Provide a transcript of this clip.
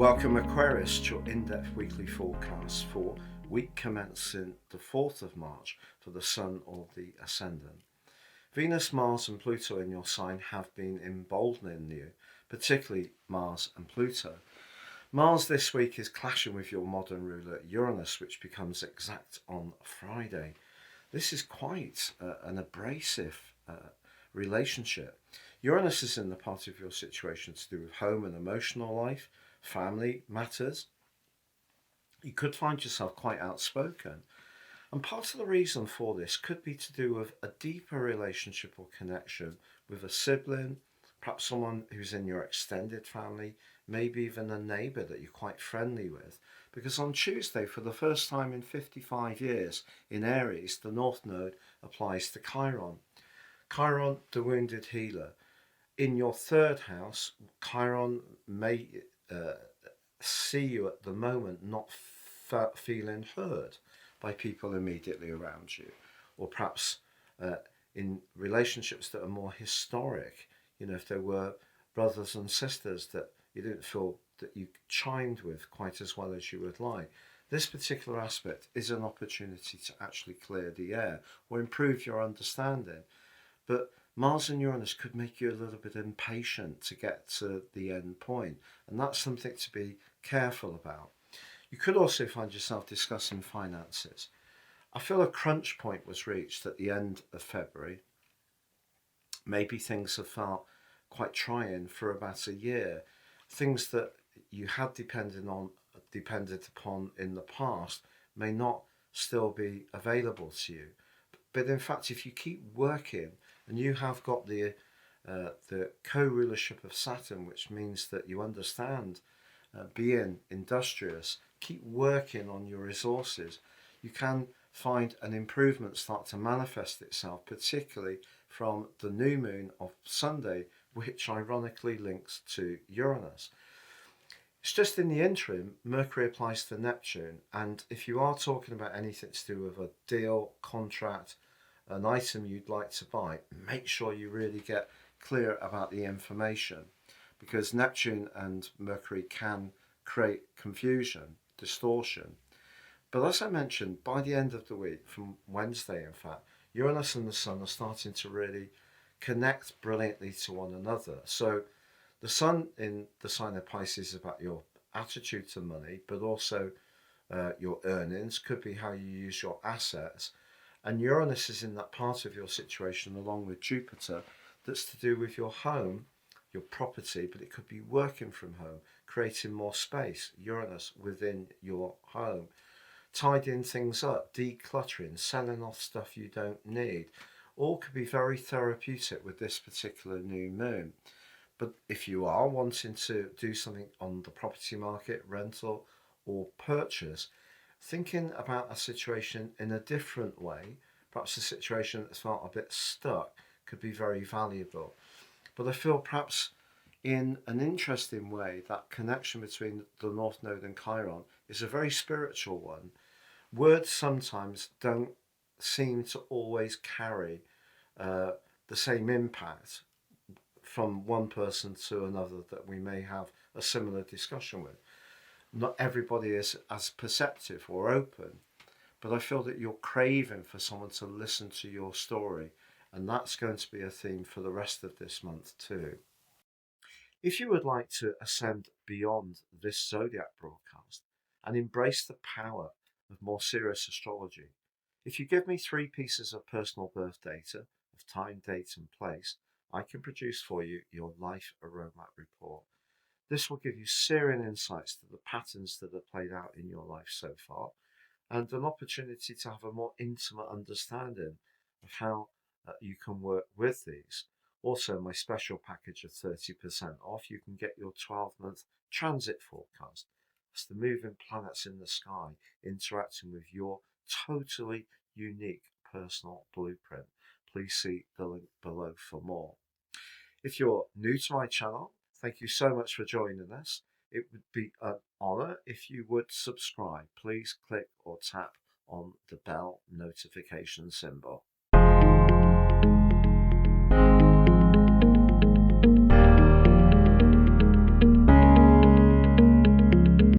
Welcome Aquarius to your in-depth weekly forecast for week commencing the 4th of March for the Sun or the Ascendant. Venus, Mars and Pluto in your sign have been emboldening you, particularly Mars and Pluto. Mars this week is clashing with your modern ruler Uranus, which becomes exact on Friday. This is quite an abrasive relationship. Uranus is in the part of your situation to do with home and emotional life, family matters. You could find yourself quite outspoken, and part of the reason for this could be to do with a deeper relationship or connection with a sibling, perhaps someone who's in your extended family, maybe even a neighbour that you're quite friendly with, because on Tuesday, for the first time in 55 years in Aries, the North Node applies to Chiron. Chiron, the wounded healer. In your third house, Chiron may see you at the moment not feeling heard by people immediately around you, or perhaps in relationships that are more historic. You know, if there were brothers and sisters that you didn't feel that you chimed with quite as well as you would like. This particular aspect is an opportunity to actually clear the air or improve your understanding. But Mars and Uranus could make you a little bit impatient to get to the end point, and that's something to be careful about. You could also find yourself discussing finances. I feel a crunch point was reached at the end of February. Maybe things have felt quite trying for about a year. Things that you had depended upon in the past may not still be available to you. But in fact, if you keep working and you have got the co-rulership of Saturn, which means that you understand being industrious, keep working on your resources, you can find an improvement start to manifest itself, particularly from the new moon of Sunday, which ironically links to Uranus. It's just in the interim, Mercury applies to Neptune, and if you are talking about anything to do with a deal, contract, an item you'd like to buy, make sure you really get clear about the information, because Neptune and Mercury can create confusion, distortion. But as I mentioned, by the end of the week, from Wednesday in fact, Uranus and the Sun are starting to really connect brilliantly to one another. So the Sun in the sign of Pisces is about your attitude to money, but also your earnings, could be how you use your assets. And Uranus is in that part of your situation along with Jupiter that's to do with your home, your property, but it could be working from home, creating more space, Uranus within your home, tidying things up, decluttering, selling off stuff you don't need. All could be very therapeutic with this particular new moon. But if you are wanting to do something on the property market, rental or purchase, thinking about a situation in a different way, perhaps a situation that's felt a bit stuck, could be very valuable. But I feel perhaps in an interesting way that connection between the North Node and Chiron is a very spiritual one. Words sometimes don't seem to always carry the same impact from one person to another that we may have a similar discussion with. Not everybody is as perceptive or open, but I feel that you're craving for someone to listen to your story, and that's going to be a theme for the rest of this month too. If you would like to ascend beyond this zodiac broadcast and embrace the power of more serious astrology, if you give me 3 pieces of personal birth data of time, date and place, I can produce for you your life aroma report. This will give you searing insights to the patterns that have played out in your life so far, and an opportunity to have a more intimate understanding of how you can work with these. Also, my special package of 30% off, you can get your 12-month transit forecast. That's the moving planets in the sky interacting with your totally unique personal blueprint. Please see the link below for more. If you're new to my channel, thank you so much for joining us. It would be an honour if you would subscribe. Please click or tap on the bell notification symbol.